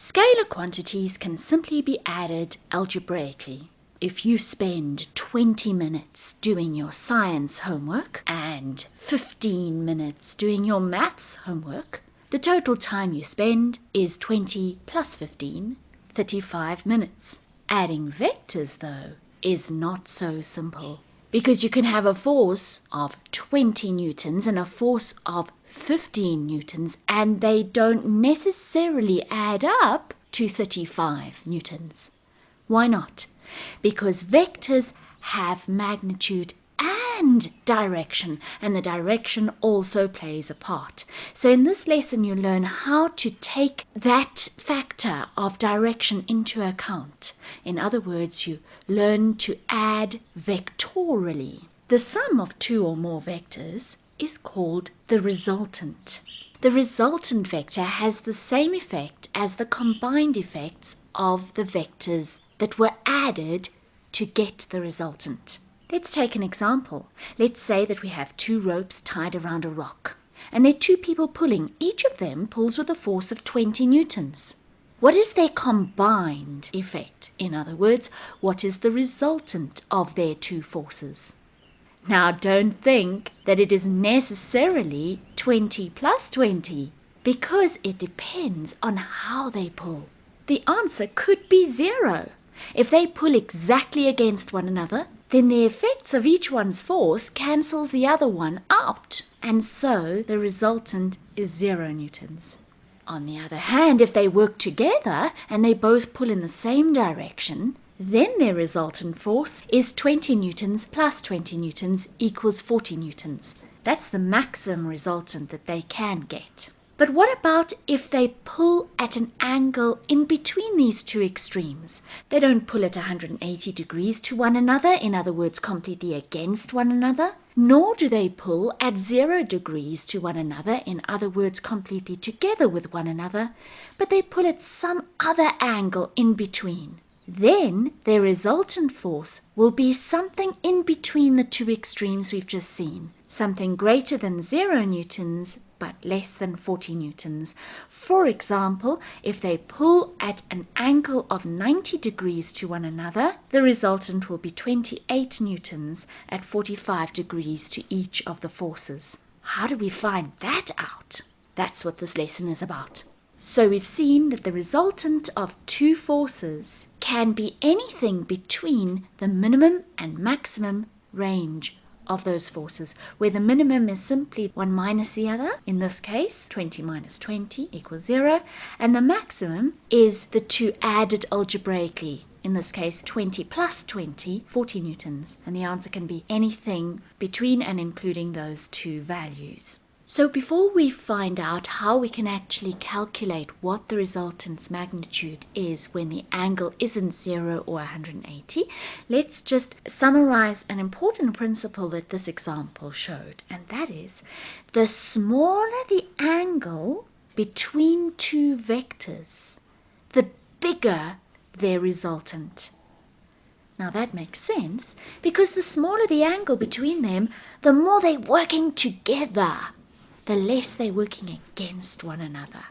Scalar quantities can simply be added algebraically. If you spend 20 minutes doing your science homework and 15 minutes doing your maths homework, the total time you spend is 20 plus 15, 35 minutes. Adding vectors, though, is not so simple, because you can have a force of 20 newtons and a force of 15 newtons, and they don't necessarily add up to 35 newtons. Why not? Because vectors have magnitude and direction, and the direction also plays a part. So in this lesson you learn how to take that factor of direction into account. In other words, you learn to add vectorially. The sum of two or more vectors is called the resultant. The resultant vector has the same effect as the combined effects of the vectors that were added to get the resultant. Let's take an example. Let's say that we have two ropes tied around a rock, and there are two people pulling. Each of them pulls with a force of 20 newtons. What is their combined effect? In other words, what is the resultant of their two forces? Now, don't think that it is necessarily 20 plus 20, because it depends on how they pull. The answer could be 0. If they pull exactly against one another, then the effects of each one's force cancels the other one out, and so the resultant is 0 newtons. On the other hand, if they work together and they both pull in the same direction, then their resultant force is 20 newtons plus 20 newtons equals 40 newtons. That's the maximum resultant that they can get. But what about if they pull at an angle in between these two extremes? They don't pull at 180 degrees to one another, in other words, completely against one another, nor do they pull at 0 degrees to one another, in other words, completely together with one another, but they pull at some other angle in between. Then their resultant force will be something in between the two extremes we've just seen, something greater than 0 newtons but less than 40 newtons. For example, if they pull at an angle of 90 degrees to one another, the resultant will be 28 newtons at 45 degrees to each of the forces. How do we find that out? That's what this lesson is about. So we've seen that the resultant of two forces can be anything between the minimum and maximum range of those forces, where the minimum is simply one minus the other, in this case 20 minus 20 equals 0, and the maximum is the two added algebraically, in this case 20 plus 20, 40 newtons, and the answer can be anything between and including those two values. So before we find out how we can actually calculate what the resultant's magnitude is when the angle isn't 0 or 180, let's just summarize an important principle that this example showed, and that is, the smaller the angle between two vectors, the bigger their resultant. Now that makes sense, because the smaller the angle between them, the more they're working together, the less they're working against one another.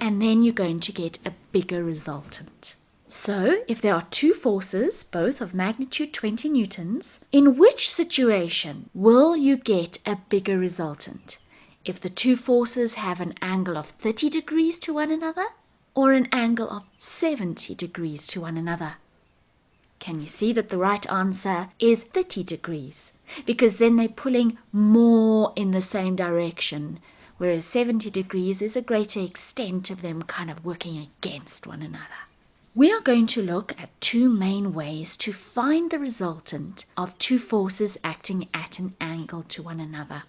And then you're going to get a bigger resultant. So, if there are two forces, both of magnitude 20 newtons, in which situation will you get a bigger resultant? If the two forces have an angle of 30 degrees to one another, or an angle of 70 degrees to one another? Can you see that the right answer is 30 degrees? Because then they're pulling more in the same direction, whereas 70 degrees is a greater extent of them kind of working against one another. We are going to look at two main ways to find the resultant of two forces acting at an angle to one another.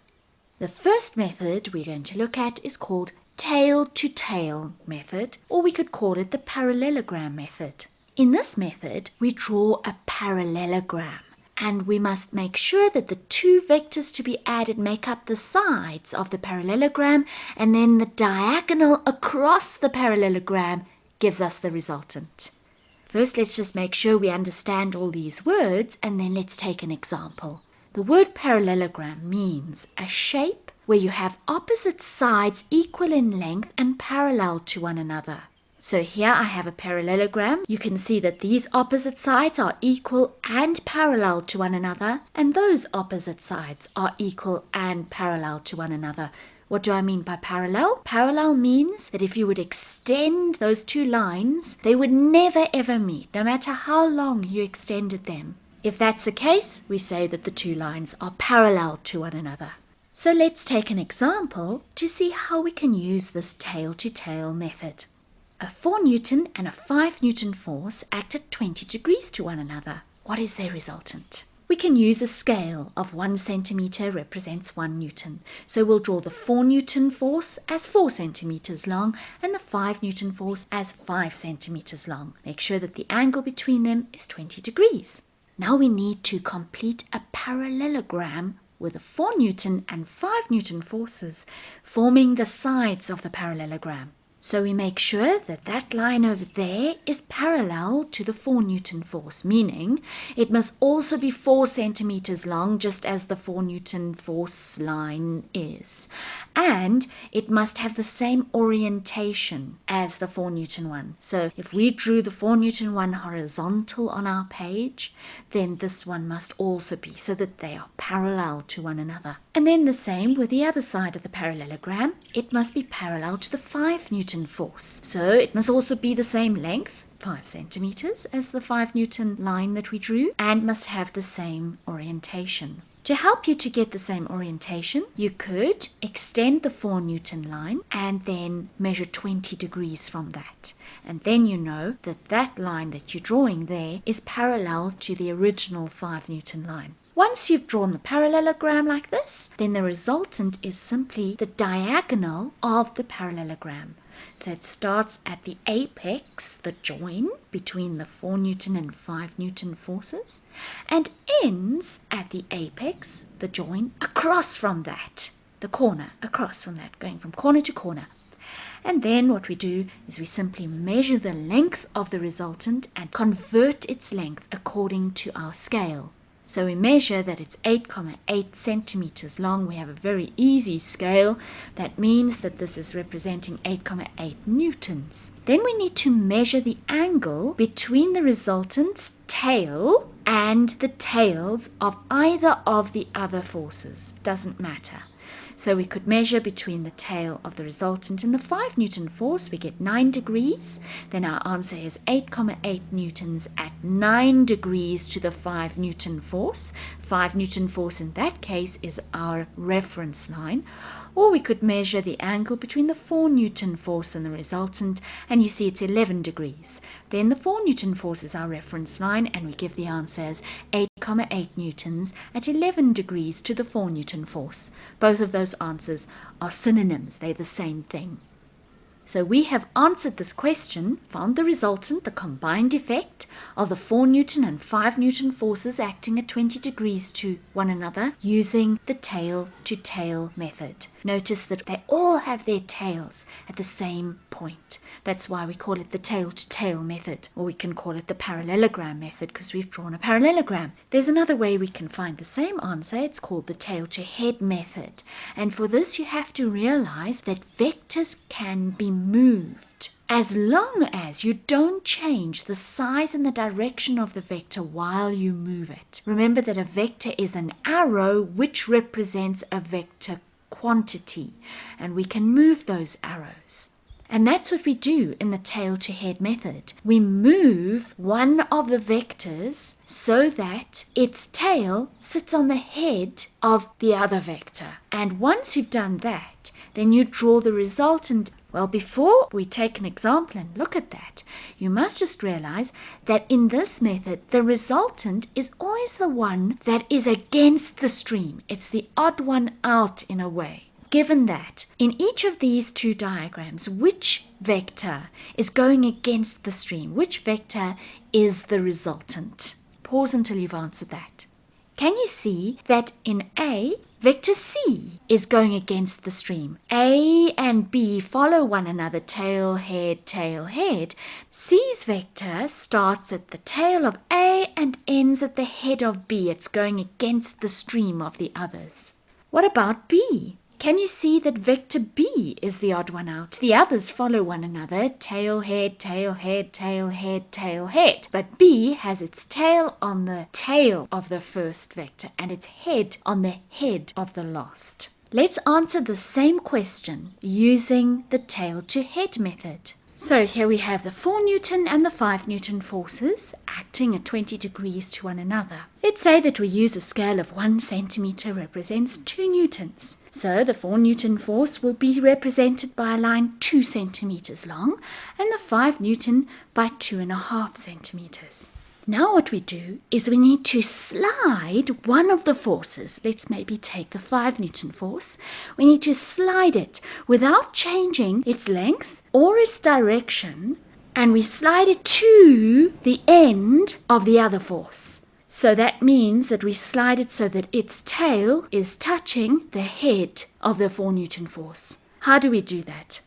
The first method we're going to look at is called tail-to-tail method, or we could call it the parallelogram method. In this method, we draw a parallelogram, and we must make sure that the two vectors to be added make up the sides of the parallelogram, and then the diagonal across the parallelogram gives us the resultant. First, let's just make sure we understand all these words, and then let's take an example. The word parallelogram means a shape where you have opposite sides equal in length and parallel to one another. So here I have a parallelogram. You can see that these opposite sides are equal and parallel to one another, and those opposite sides are equal and parallel to one another. What do I mean by parallel? Parallel means that if you would extend those two lines, they would never ever meet, no matter how long you extended them. If that's the case, we say that the two lines are parallel to one another. So let's take an example to see how we can use this tail-to-tail method. A 4 Newton and a 5 Newton force act at 20 degrees to one another. What is their resultant? We can use a scale of 1 centimeter represents 1 Newton. So we'll draw the 4 Newton force as 4 centimeters long and the 5 Newton force as 5 centimeters long. Make sure that the angle between them is 20 degrees. Now we need to complete a parallelogram with the 4 Newton and 5 Newton forces forming the sides of the parallelogram. So we make sure that that line over there is parallel to the 4 Newton force, meaning it must also be 4 centimeters long, just as the 4 Newton force line is. And it must have the same orientation as the 4 Newton one. So if we drew the 4 Newton one horizontal on our page, then this one must also be, so that they are parallel to one another. And then the same with the other side of the parallelogram. It must be parallel to the 5 Newton force. So it must also be the same length, 5 centimeters, as the 5 Newton line that we drew, and must have the same orientation. To help you to get the same orientation, you could extend the 4 Newton line and then measure 20 degrees from that. And then you know that that line that you're drawing there is parallel to the original 5 Newton line. Once you've drawn the parallelogram like this, then the resultant is simply the diagonal of the parallelogram. So it starts at the apex, the join between the 4 Newton and 5 Newton forces, and ends at the apex, the join, across from that, the corner, across from that, going from corner to corner. And then what we do is we simply measure the length of the resultant and convert its length according to our scale. So we measure that it's 8,8 centimeters long. We have a very easy scale. That means that this is representing 8,8 newtons. Then we need to measure the angle between the resultant's tail and the tails of either of the other forces. Doesn't matter. So we could measure between the tail of the resultant and the 5 Newton force. We get 9 degrees. Then our answer is 8,8 newtons at 9 degrees to the 5 Newton force. 5 Newton force in that case is our reference line. Or we could measure the angle between the 4 Newton force and the resultant, and you see it's 11 degrees. Then the 4 Newton force is our reference line, and we give the answer as 8,8 newtons at 11 degrees to the 4 Newton force. Both of those answers are synonyms. They're the same thing. So we have answered this question, found the resultant, the combined effect of the 4 Newton and 5 Newton forces acting at 20 degrees to one another using the tail-to-tail method. Notice that they all have their tails at the same point. That's why we call it the tail-to-tail method, or we can call it the parallelogram method because we've drawn a parallelogram. There's another way we can find the same answer. It's called the tail-to-head method. And for this you have to realize that vectors can be moved as long as you don't change the size and the direction of the vector while you move it. Remember that a vector is an arrow which represents a vector quantity, and we can move those arrows. And that's what we do in the tail-to-head method. We move one of the vectors so that its tail sits on the head of the other vector. And once you've done that, then you draw the resultant. Well, before we take an example and look at that, you must just realize that in this method, the resultant is always the one that is against the stream. It's the odd one out in a way. Given that, in each of these two diagrams, which vector is going against the stream? Which vector is the resultant? Pause until you've answered that. Can you see that in A, vector C is going against the stream? A and B follow one another, tail, head, tail, head. C's vector starts at the tail of A and ends at the head of B. It's going against the stream of the others. What about B? can you see that vector B is the odd one out? The others follow one another, tail, head, tail, head, tail, head, tail, head. But B has its tail on the tail of the first vector and its head on the head of the last. Let's answer the same question using the tail to head method. So here we have the 4 Newton and the 5 Newton forces acting at 20 degrees to one another. Let's say that we use a scale of 1 centimeter represents 2 newtons. So the 4 Newton force will be represented by a line 2 centimeters long and the 5 Newton by 2.5 centimeters. Now what we do is we need to slide one of the forces. Let's maybe take the 5 Newton force. We need to slide it without changing its length or its direction, and we slide it to the end of the other force. So that means that we slide it so that its tail is touching the head of the 4 Newton force. How do we do that?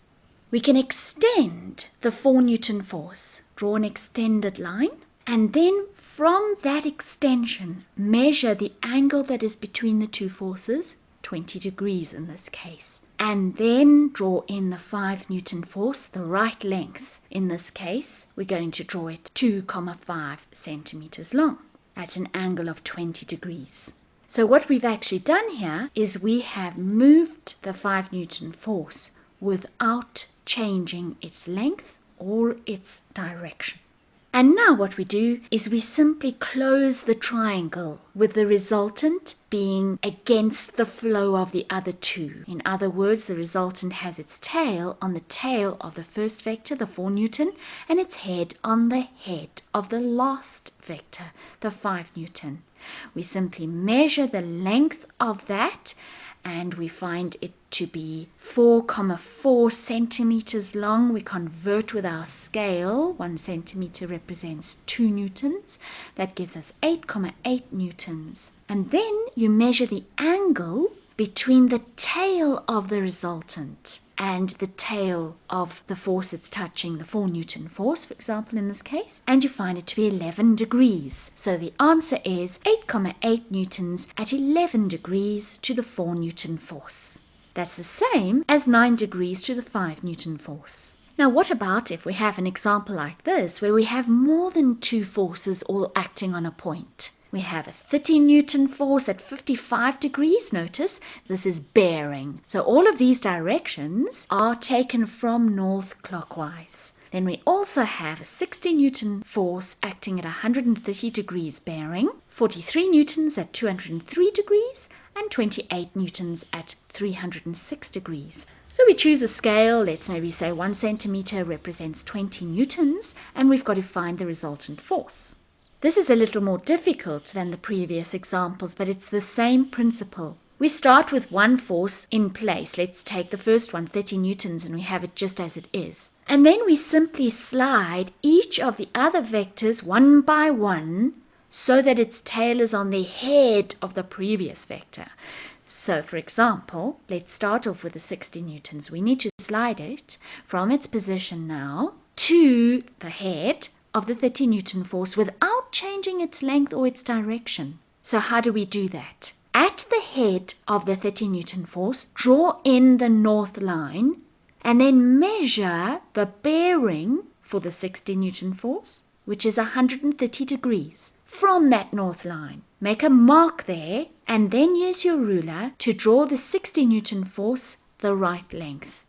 We can extend the 4 Newton force, draw an extended line, and then from that extension, measure the angle that is between the two forces, 20 degrees in this case. And then draw in the 5 Newton force, the right length. In this case, we're going to draw it 2,5 centimeters long at an angle of 20 degrees. So what we've actually done here is we have moved the 5 Newton force without changing its length or its direction. And now what we do is we simply close the triangle with the resultant being against the flow of the other two. In other words, the resultant has its tail on the tail of the first vector, the 4 Newton, and its head on the head of the last vector, the 5 Newton. We simply measure the length of that and we find it to be 4,4 centimeters long. We convert with our scale. 1 centimeter represents 2 newtons. That gives us 8,8 newtons. And then you measure the angle between the tail of the resultant and the tail of the force it's touching, the 4 Newton force, for example, in this case, and you find it to be 11 degrees. So the answer is 8,8 newtons at 11 degrees to the 4 Newton force. That's the same as 9 degrees to the 5 Newton force. Now what about if we have an example like this, where we have more than 2 forces all acting on a point? We have a 30 Newton force at 55 degrees. Notice this is bearing. So all of these directions are taken from north clockwise. Then we also have a 60 Newton force acting at 130 degrees bearing, 43 newtons at 203 degrees, and 28 newtons at 306 degrees. So we choose a scale. Let's maybe say 1 centimeter represents 20 newtons, and we've got to find the resultant force. This is a little more difficult than the previous examples, but it's the same principle. We start with one force in place. Let's take the first one, 30 newtons, and we have it just as it is. And then we simply slide each of the other vectors one by one so that its tail is on the head of the previous vector. So, for example, let's start off with the 60 newtons. We need to slide it from its position now to the head of the 30 Newton force without changing its length or its direction. So how do we do that? At the head of the 30 Newton force, draw in the north line and then measure the bearing for the 60 Newton force, which is 130 degrees, from that north line. Make a mark there and then use your ruler to draw the 60 Newton force the right length.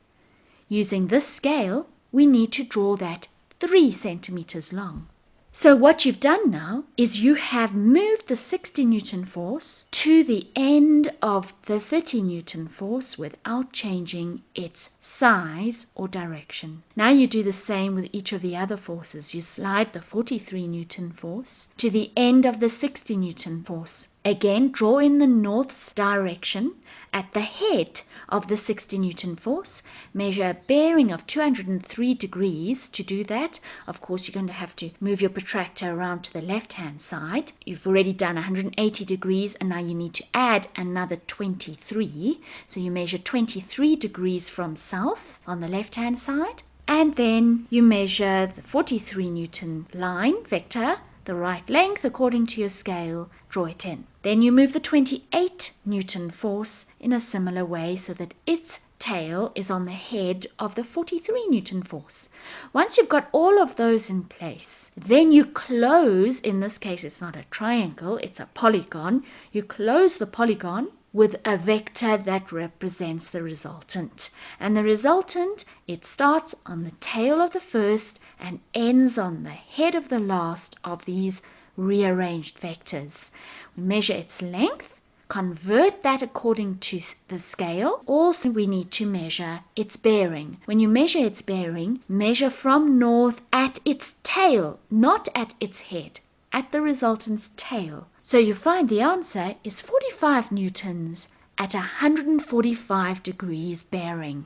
Using this scale, we need to draw that 3 centimeters long. So what you've done now is you have moved the 60 Newton force to the end of the 30 Newton force without changing its size or direction. Now you do the same with each of the other forces. You slide the 43 Newton force to the end of the 60 Newton force. Again, draw in the north's direction at the head of the 60 Newton force. Measure a bearing of 203 degrees. To do that, of course, you're going to have to move your protractor around to the left-hand side. You've already done 180 degrees, and now you need to add another 23. So you measure 23 degrees from south on the left-hand side. And then you measure the 43 Newton line vector, the right length according to your scale, draw it in. Then you move the 28 Newton force in a similar way so that its tail is on the head of the 43 Newton force. Once you've got all of those in place, then you close, in this case it's not a triangle, it's a polygon. You close the polygon with a vector that represents the resultant. And the resultant, it starts on the tail of the first and ends on the head of the last of these rearranged vectors. We measure its length, convert that according to the scale. Also, we need to measure its bearing. When you measure its bearing, measure from north at its tail, not at its head, at the resultant's tail. So you find the answer is 45 newtons at 145 degrees bearing.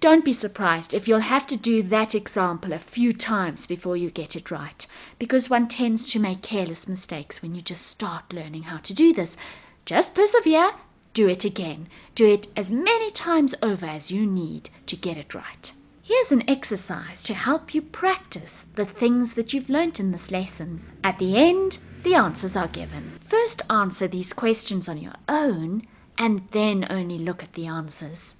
Don't be surprised if you'll have to do that example a few times before you get it right, because one tends to make careless mistakes when you just start learning how to do this. Just persevere, do it again. Do it as many times over as you need to get it right. Here's an exercise to help you practice the things that you've learnt in this lesson. At the end, the answers are given. First answer these questions on your own, and then only look at the answers.